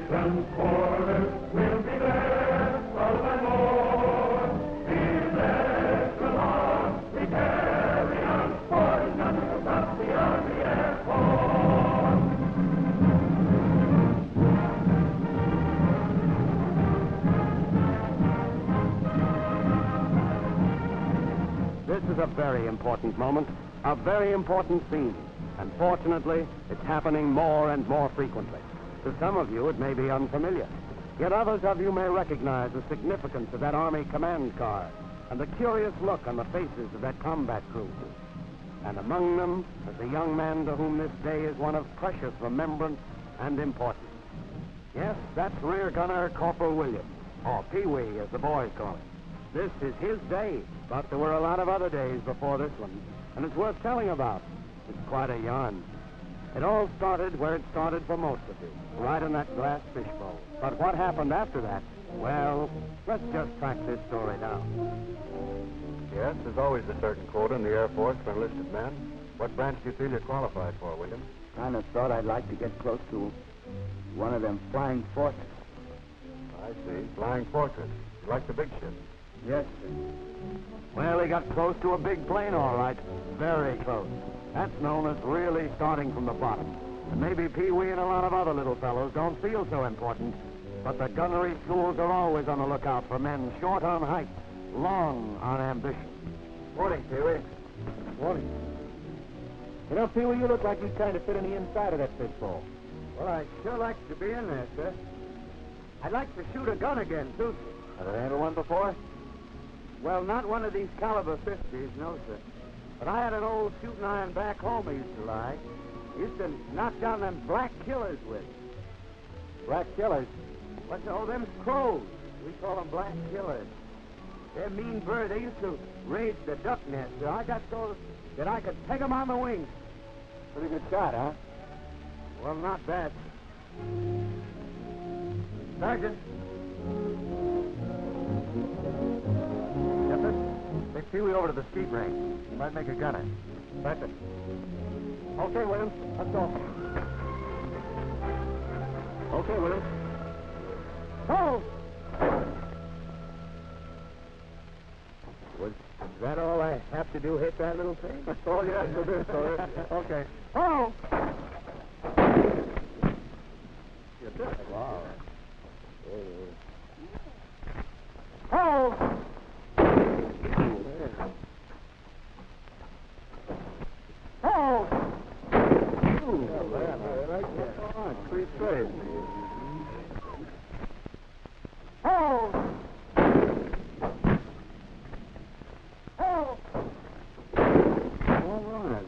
nation's borders, we'll be there, follow and more. These extra arms we carry on, for none will stop the Army Air Force. This is a very important moment, a very important scene. And fortunately, it's happening more and more frequently. To some of you, it may be unfamiliar. Yet others of you may recognize the significance of that Army command car and the curious look on the faces of that combat crew. And among them is a young man to whom this day is one of precious remembrance and importance. Yes, that's Rear Gunner Corporal Williams, or Pee-wee as the boys call him. This is his day, but there were a lot of other days before this one, and it's worth telling about. It's quite a yarn. It all started where it started for most of you, right in that glass fishbowl. But what happened after that? Well, let's just track this story down. Yes, there's always a certain quota in the Air Force for enlisted men. What branch do you feel you're qualified for, William? Kind of thought I'd like to get close to one of them flying fortresses. I see. Flying fortress. You like the big ships? Yes, sir. Well, he got close to a big plane, all right. Very close. That's known as really starting from the bottom. And maybe Pee-wee and a lot of other little fellows don't feel so important, but the gunnery schools are always on the lookout for men short on height, long on ambition. Morning, Pee-wee. Morning. You know, Pee-wee, you look like you kind of fit in the inside of that fishbowl. Well, I'd sure like to be in there, sir. I'd like to shoot a gun again, too. Ever handled one before? Well, not one of these caliber 50s, no, sir. But I had an old shooting iron back home I used to like. Used to knock down them black killers with. Black killers? Oh, them crows. We call them black killers. They're mean birds. They used to raid the duck nest. So I got so that I could peg them on the wing. Pretty good shot, huh? Well, not bad. Sergeant. Yes, sir? Take Pee-wee over to the skeet range. He might make a gunner. That's it. Okay, Williams. Let's go. Okay, Williams. Oh! Was that all I have to do, hit that little thing? Oh, yes, it is, sir. Okay. Oh! You did it. Wow. Oh! Oh! Ooh, man, I like that. Oh, it's pretty straight. Oh! Oh! All right.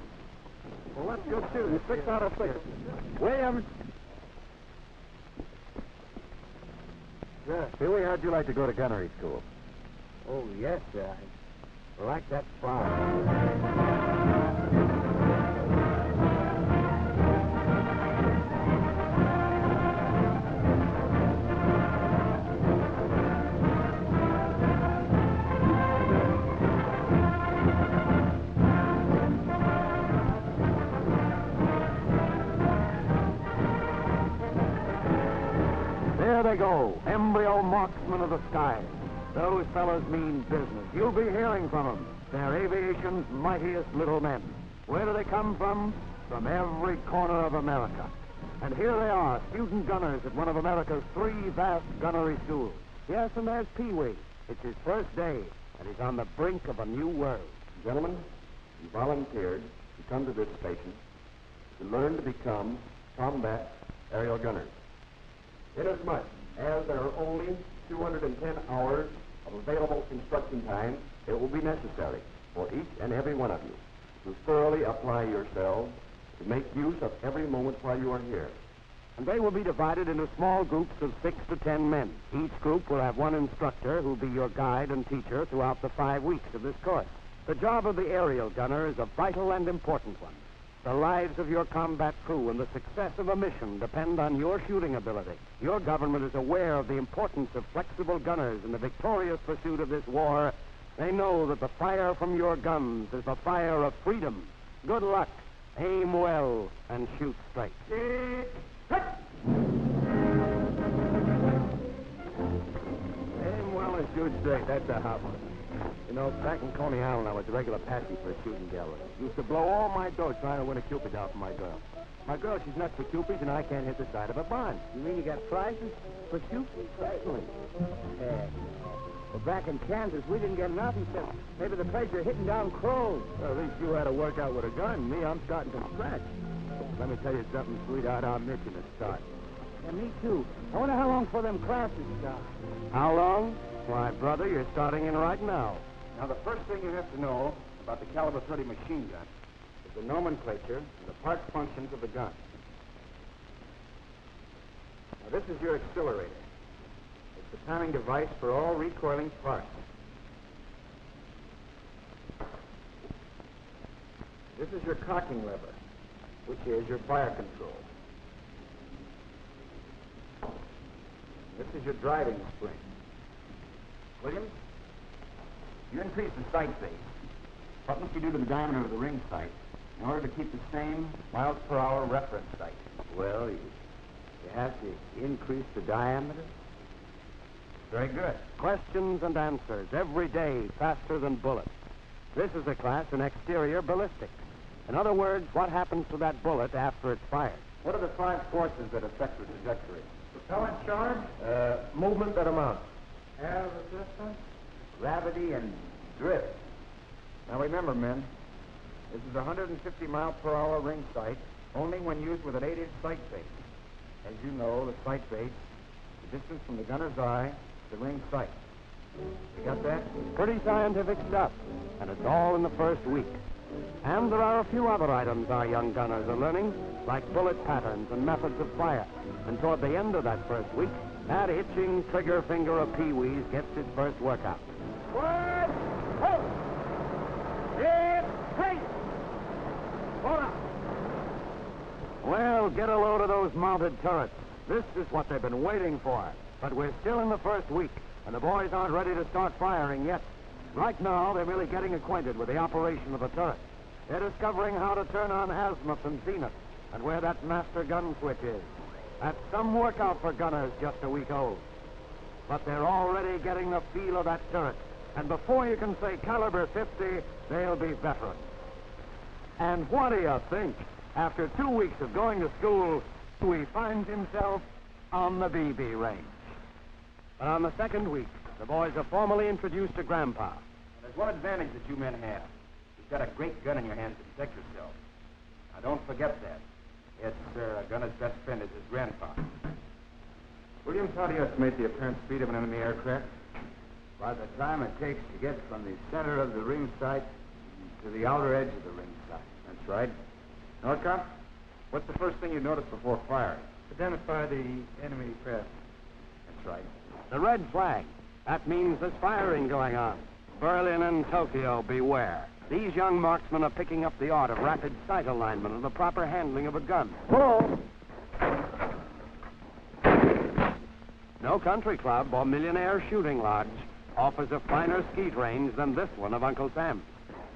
Well, that's good, too. 6 out of 6. Williams! Yeah. Pee-wee, how'd you like to go to gunnery school? Oh, yes, sir. I like that fine. There they go, embryo marksmen of the skies. Those fellows mean business. You'll be hearing from them. They're aviation's mightiest little men. Where do they come from? From every corner of America. And here they are, student gunners at one of America's 3 vast gunnery schools. Yes, and there's Pee-wee. It's his first day, and he's on the brink of a new world. Gentlemen, you volunteered to come to this station to learn to become combat aerial gunners. Inasmuch as there are only 210 hours of available instruction time, it will be necessary for each and every one of you to thoroughly apply yourselves to make use of every moment while you are here. And they will be divided into small groups of 6 to 10 men. Each group will have one instructor who will be your guide and teacher throughout the 5 weeks of this course. The job of the aerial gunner is a vital and important one. The lives of your combat crew and the success of a mission depend on your shooting ability. Your government is aware of the importance of flexible gunners in the victorious pursuit of this war. They know that the fire from your guns is the fire of freedom. Good luck. Aim well and shoot straight. shoot straight. That's a hot one. You know, back in Coney Island, I was a regular patsy for a shooting gallery. Used to blow all my dough trying to win a Cupid doll for my girl. My girl, she's nuts for Cupids, and I can't hit the side of a barn. You mean you got prizes for Cupids? Certainly. Well, back in Kansas, we didn't get enough. He said, maybe the place you're hitting down crows. Well, at least you had to work out with a gun. Me, I'm starting from scratch. Let me tell you something, sweetheart. I'm itching to start. Yeah, me too. I wonder how long before them classes start. How long? Why, brother, you're starting in right now. Now, the first thing you have to know about the caliber 30 machine gun is the nomenclature and the part functions of the gun. Now, this is your accelerator. It's the timing device for all recoiling parts. This is your cocking lever, which is your fire control. This is your driving spring. Williams, you increase the sight base. What must you do to the diameter of the ring sight in order to keep the same miles per hour reference sight? Well, you have to increase the diameter. Very good. Questions and answers every day, faster than bullets. This is a class in exterior ballistics. In other words, what happens to that bullet after it's fired? What are the 5 forces that affect the trajectory? Propellant charge, Movement that amounts. air resistance, Gravity and drift. Now remember, men, this is a 150 mile per hour ring sight only when used with an 8-inch sight base. As you know, the sight base, the distance from the gunner's eye to the ring sight. You got that? Pretty scientific stuff, and it's all in the first week. And there are a few other items our young gunners are learning, like bullet patterns and methods of fire. And toward the end of that first week, that itching trigger finger of Pee-wee's gets his first workout. One, ho! Yes, hey! Hold on. Well, get a load of those mounted turrets. This is what they've been waiting for. But we're still in the first week, and the boys aren't ready to start firing yet. Right now, they're merely getting acquainted with the operation of the turret. They're discovering how to turn on azimuth and zenith, and where that master gun switch is. That's some workout for gunners just a week old. But they're already getting the feel of that turret. And before you can say caliber 50, they'll be veterans. And what do you think? After 2 weeks of going to school, he finds himself on the BB range. But on the second week, the boys are formally introduced to Grandpa. There's one advantage that you men have. You've got a great gun in your hands to protect yourself. Now, don't forget that. Yes, sir, a gunner's best friend is his grandpa. Williams, how do you estimate the apparent speed of an enemy aircraft? By the time it takes to get from the center of the ring sight to the outer edge of the ring sight. That's right. Norcross, what's the first thing you notice before firing? identify the enemy craft. That's right. The red flag. That means there's firing going on. Berlin and Tokyo, beware. These young marksmen are picking up the art of rapid sight alignment and the proper handling of a gun. Pull! No country club or millionaire shooting lodge offers a finer skeet range than this one of Uncle Sam's,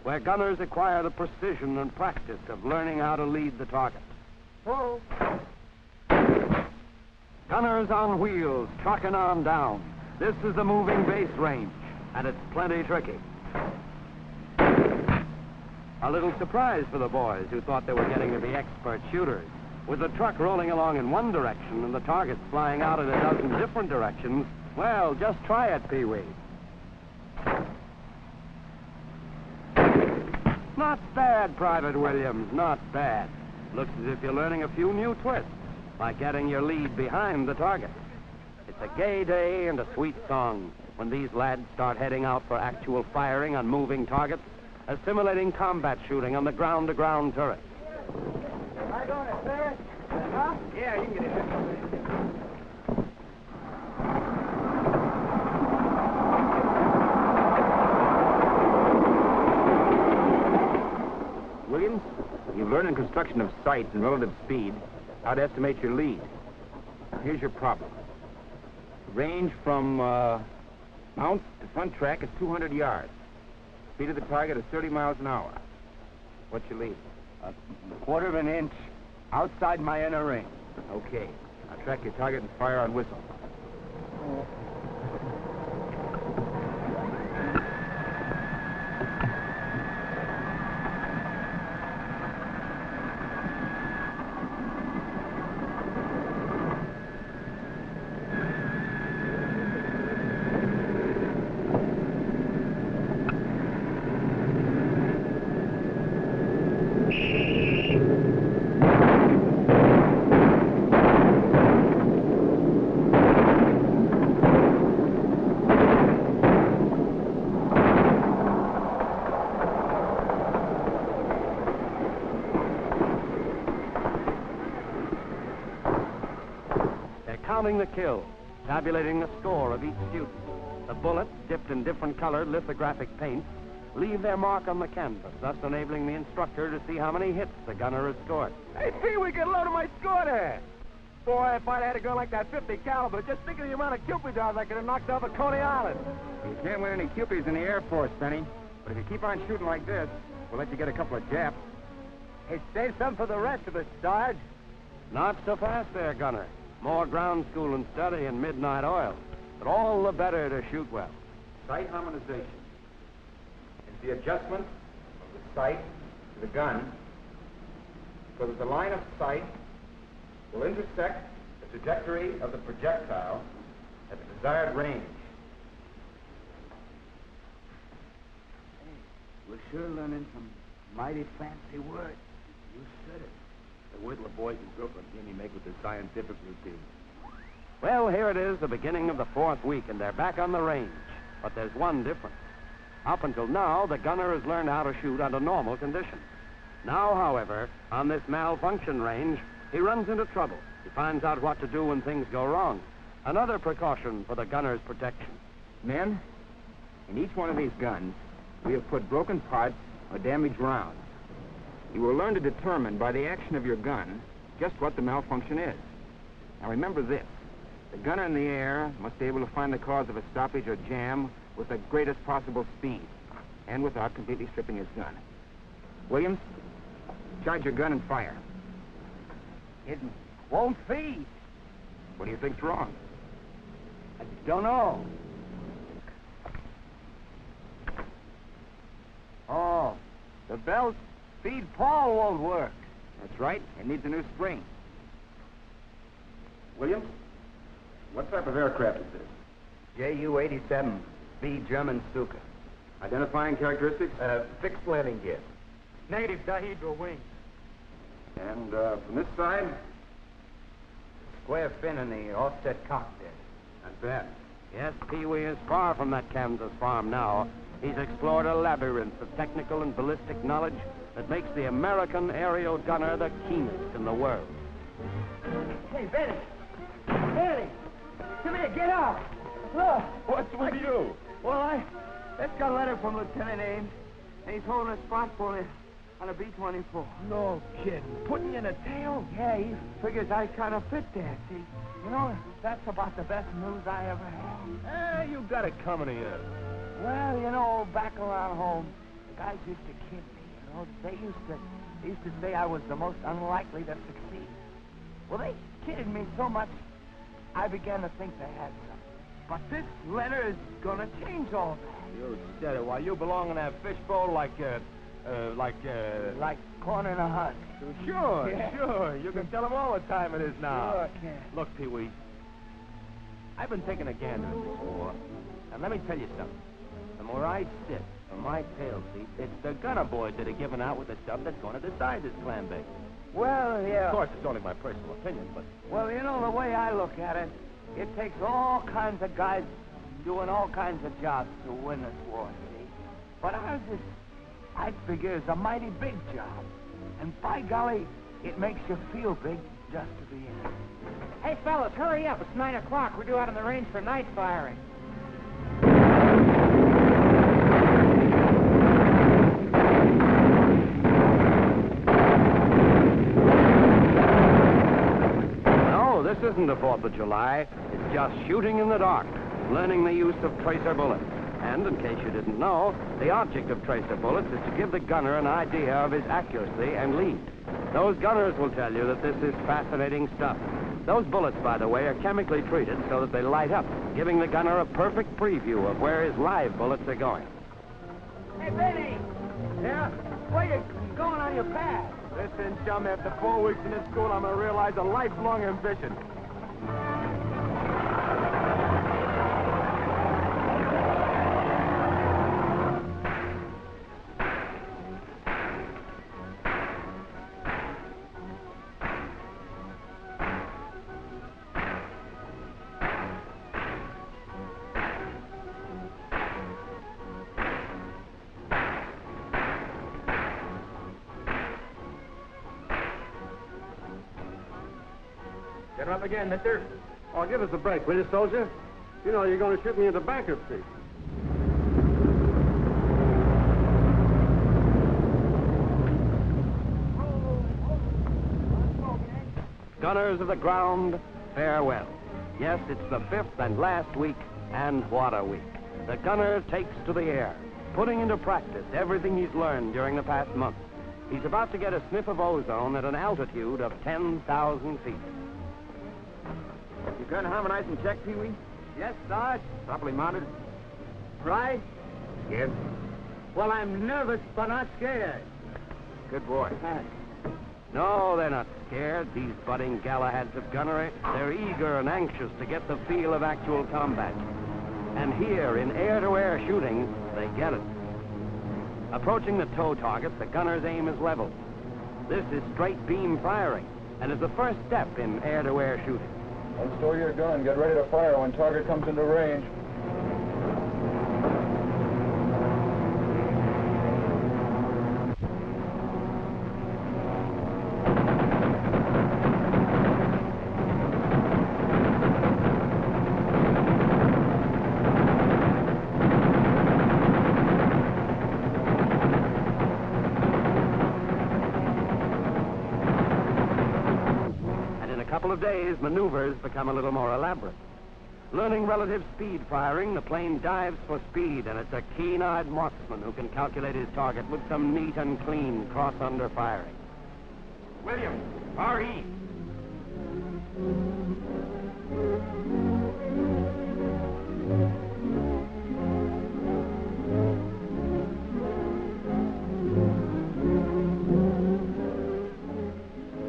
where gunners acquire the precision and practice of learning how to lead the target. Pull. Gunners on wheels, trucking on down. This is the moving base range, and it's plenty tricky. A little surprise for the boys who thought they were getting to be expert shooters. With the truck rolling along in one direction and the targets flying out in a dozen different directions, well, just try it, Pee-wee. Not bad, Private Williams, not bad. Looks as if you're learning a few new twists, like getting your lead behind the target. It's a gay day and a sweet song when these lads start heading out for actual firing on moving targets, assimilating combat shooting on the ground-to-ground turret. Am I going to sir? Huh? Yeah, you can get it. Williams, you've learned in construction of sights and relative speed how to estimate your lead. Here's your problem. Range from mount to front track is 200 yards. Speed of the target is 30 miles an hour. What's your lead? A quarter of an inch outside my inner ring. Okay. Now track your target and fire on whistle. counting the kills, tabulating the score of each student. The bullets, dipped in different colored lithographic paints, leave their mark on the canvas, thus enabling the instructor to see how many hits the gunner has scored. Hey, Pee-wee, get a load of my score there. Boy, if I'd had a gun like that 50 caliber, just think of the amount of Cupids I could have knocked off at Coney Island. You can't win any Cupids in the Air Force, Benny. But if you keep on shooting like this, we'll let you get a couple of Japs. Hey, save some for the rest of us, Sarge. Not so fast there, gunner. More ground school and study and midnight oil. But all the better to shoot well. Sight harmonization is the adjustment of the sight to the gun so that the line of sight will intersect the trajectory of the projectile at the desired range. We're sure learning some mighty fancy words. You said it. The word the boys in Brooklyn hear me make with the scientific routine. Well, here it is, the beginning of the 4th week, and they're back on the range. But there's one difference. Up until now, the gunner has learned how to shoot under normal conditions. Now, however, on this malfunction range, he runs into trouble. He finds out what to do when things go wrong. Another precaution for the gunner's protection. Men, in each one of these guns, we have put broken parts or damaged rounds. You will learn to determine by the action of your gun just what the malfunction is. Now remember this. The gunner in the air must be able to find the cause of a stoppage or jam with the greatest possible speed and without completely stripping his gun. Williams, charge your gun and fire. It won't feed. What do you think's wrong? I don't know. Oh, the belt feed Paul won't work. That's right. It needs a new spring. Williams, what type of aircraft is this? Ju-87B German Stuka. Identifying characteristics? Fixed landing gear. Native dihedral wings. And from this side? Square fin in the offset cockpit. Not bad. Yes, Pee-wee is far from that Kansas farm now. He's explored a labyrinth of technical and ballistic knowledge that makes the American aerial gunner the keenest in the world. Hey, Benny! Benny! Come here, get out! Look! What's with you? Well, I just got a letter from Lieutenant Ames, and he's holding a spot for me on a B-24. No kidding. Putting you in a tail? Yeah, he figures I kind of fit there, see? You know, that's about the best news I ever had. You got it coming to you. Well, you know, back around home, the guys used to kid me, you know. They used to say I was the most unlikely to succeed. Well, they kidded me so much, I began to think they had something. But this letter is gonna change all that. You said it. Why, you belong in that fishbowl like Like corn in a husk. Sure, Yeah. sure. You can tell them all the time it is now. Sure, I can. Look, Pee-wee, I've been taking a gander at this war, and let me tell you something. From where I sit, from my tail seat, it's the gunner boys that are giving out with the stuff that's going to decide this clam bake. Well, yeah. Of course, it's only my personal opinion, but... Well, you know, the way I look at it, it takes all kinds of guys doing all kinds of jobs to win this war, see? But ours is, I figure, is a mighty big job. And by golly, it makes you feel big just to be in it. Hey, fellas, hurry up. It's 9 o'clock. We're due out on the range for night firing. No, this isn't the 4th of July. It's just shooting in the dark, learning the use of tracer bullets. And, in case you didn't know, the object of tracer bullets is to give the gunner an idea of his accuracy and lead. Those gunners will tell you that this is fascinating stuff. Those bullets, by the way, are chemically treated so that they light up, giving the gunner a perfect preview of where his live bullets are going. Hey, Benny! Yeah? Where you going on your pad? Listen, chum, after 4 weeks in this school, I'm going to realize a lifelong ambition. Get up again, mister. Oh, give us a break, will you, soldier? You know you're going to shoot me into bankruptcy. Gunners of the ground, farewell. Yes, it's the 5th and last week, and what a week. The gunner takes to the air, putting into practice everything he's learned during the past month. He's about to get a sniff of ozone at an altitude of 10,000 feet. You gun harmonized and check, Pee-wee? Yes, Sarge. Properly mounted? Right? Yes. Well, I'm nervous, but not scared. Good boy. No, they're not scared, these budding Galahads of gunnery. They're eager and anxious to get the feel of actual combat. And here, in air-to-air shooting, they get it. Approaching the tow target, the gunner's aim is leveled. This is straight beam firing, and is the first step in air-to-air shooting. Unstow your gun. Get ready to fire when target comes into range. Of days, maneuvers become a little more elaborate. Learning relative speed firing, the plane dives for speed, and it's a keen-eyed marksman who can calculate his target with some neat and clean cross-under firing. Williams, R.E.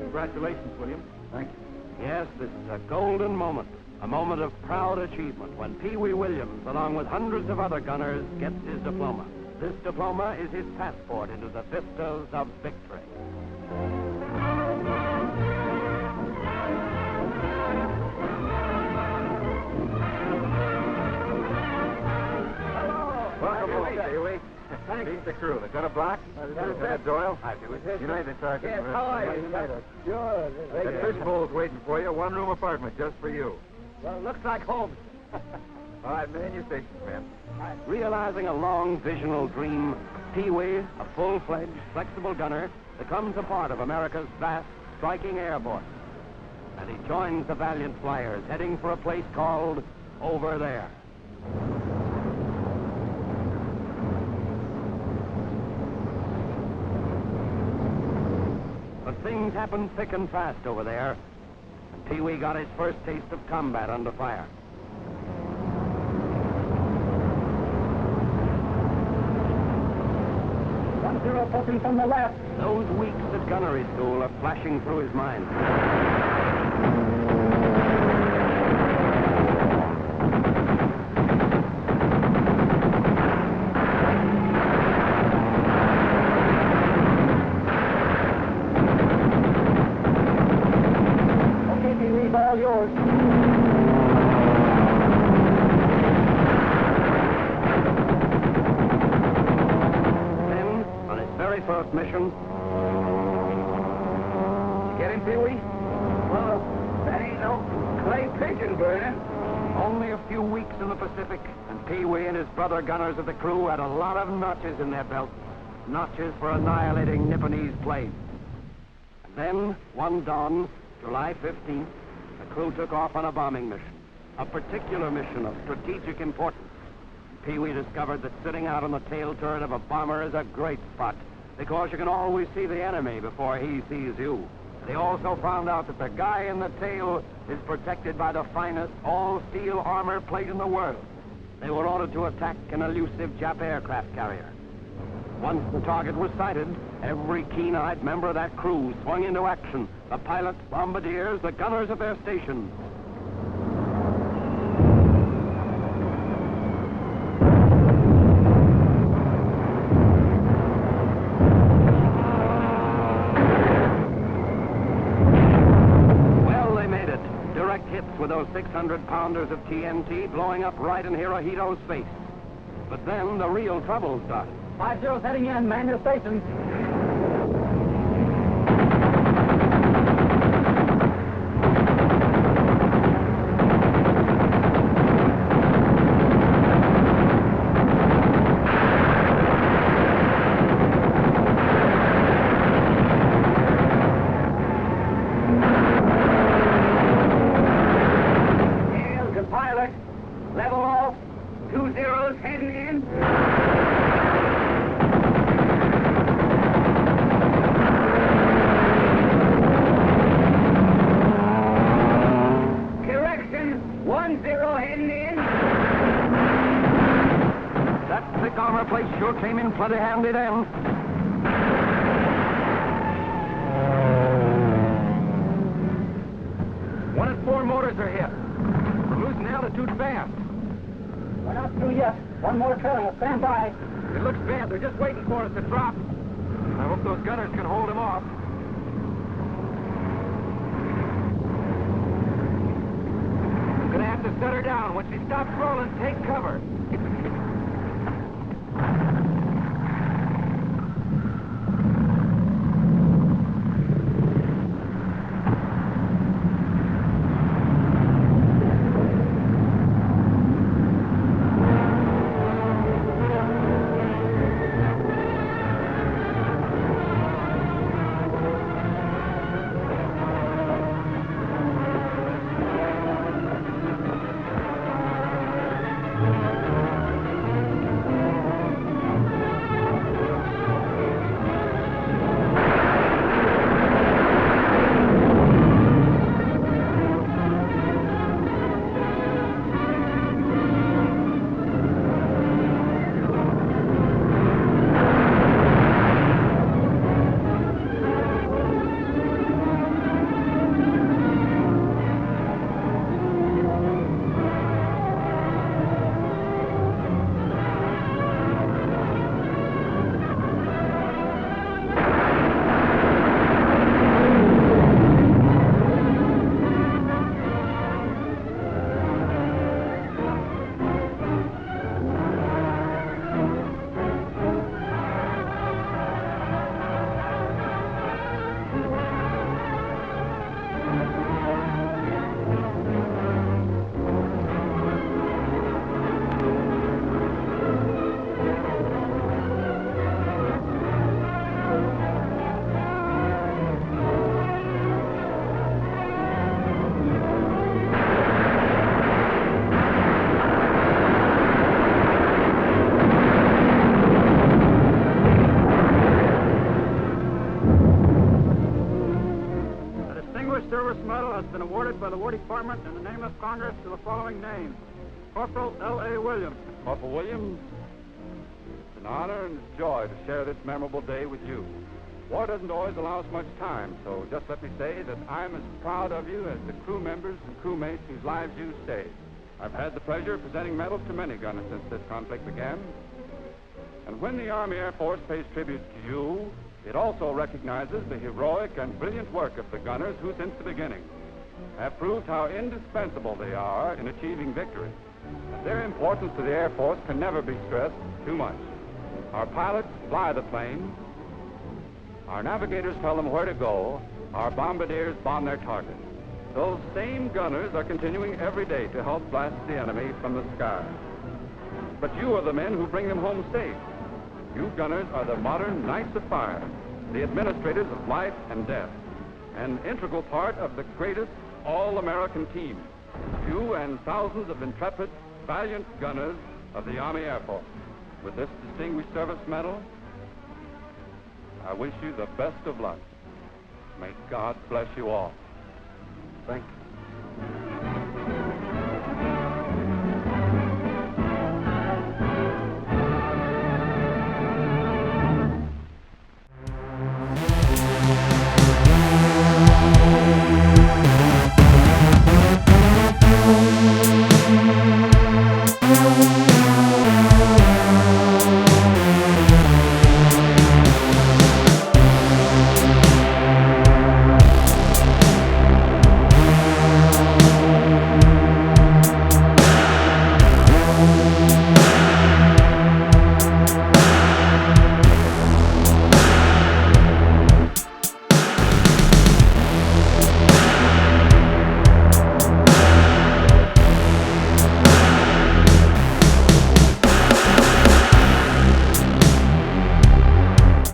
Congratulations, Williams. Thank you. Yes, this is a golden moment, a moment of proud achievement when PeeWee Williams, along with hundreds of other gunners, gets his diploma. This diploma is his passport into the vistas of victory. Welcome home, Pee-wee. Meet the crew. Lieutenant Block, Lieutenant Doyle. Hi, Pee-wee. United Sergeant. Yes, how are you? Sure. That fishbowl's waiting for you. One-room apartment just for you. Well, it looks like home. All right, man. Your station, man. Realizing a long visional dream, PeeWee, a full-fledged, flexible gunner, becomes a part of America's vast, striking air force. And he joins the valiant flyers heading for a place called Over There. But things happen thick and fast over there, and PeeWee got his first taste of combat under fire. Zero pushing from the left. Those weeks at gunnery school are flashing through his mind. Okay, Pee-wee, all yours. First mission. You get him, Pee-wee? Well, that ain't no clay pigeon burner. Only a few weeks in the Pacific, and PeeWee and his brother gunners of the crew had a lot of notches in their belts. Notches for annihilating Nipponese planes. And then, one dawn, July 15th, the crew took off on a bombing mission. A particular mission of strategic importance. PeeWee discovered that sitting out on the tail turret of a bomber is a great spot, because you can always see the enemy before he sees you. They also found out that the guy in the tail is protected by the finest all-steel armor plate in the world. They were ordered to attack an elusive Jap aircraft carrier. Once the target was sighted, every keen-eyed member of that crew swung into action. The pilots, bombardiers, the gunners at their stations. With those 600-pounders of TNT blowing up right in Hirohito's face. But then the real trouble started. 5-0 heading in, man your station. in plenty handy then. One and four motors are hit. We're losing altitude fast. We're not through yet. One more turn. Stand by. It looks bad. They're just waiting for us to drop. I hope those gunners can hold him off. Gonna have to set her down. When she stops rolling, take cover. Service Medal has been awarded by the War Department in the name of Congress to the following names. Corporal L.A. Williams. Corporal Williams, it's an honor and a joy to share this memorable day with you. War doesn't always allow us much time, so just let me say that I'm as proud of you as the crew members and crewmates whose lives you saved. I've had the pleasure of presenting medals to many gunners since this conflict began. And when the Army Air Force pays tribute to you, it also recognizes the heroic and brilliant work of the gunners who, since the beginning, have proved how indispensable they are in achieving victory. And their importance to the Air Force can never be stressed too much. Our pilots fly the planes, our navigators tell them where to go, our bombardiers bomb their targets. Those same gunners are continuing every day to help blast the enemy from the sky. But you are the men who bring them home safe. You gunners are the modern knights of fire, the administrators of life and death, an integral part of the greatest all-American team. You and thousands of intrepid, valiant gunners of the Army Air Force. With this distinguished service medal, I wish you the best of luck. May God bless you all. Thank you.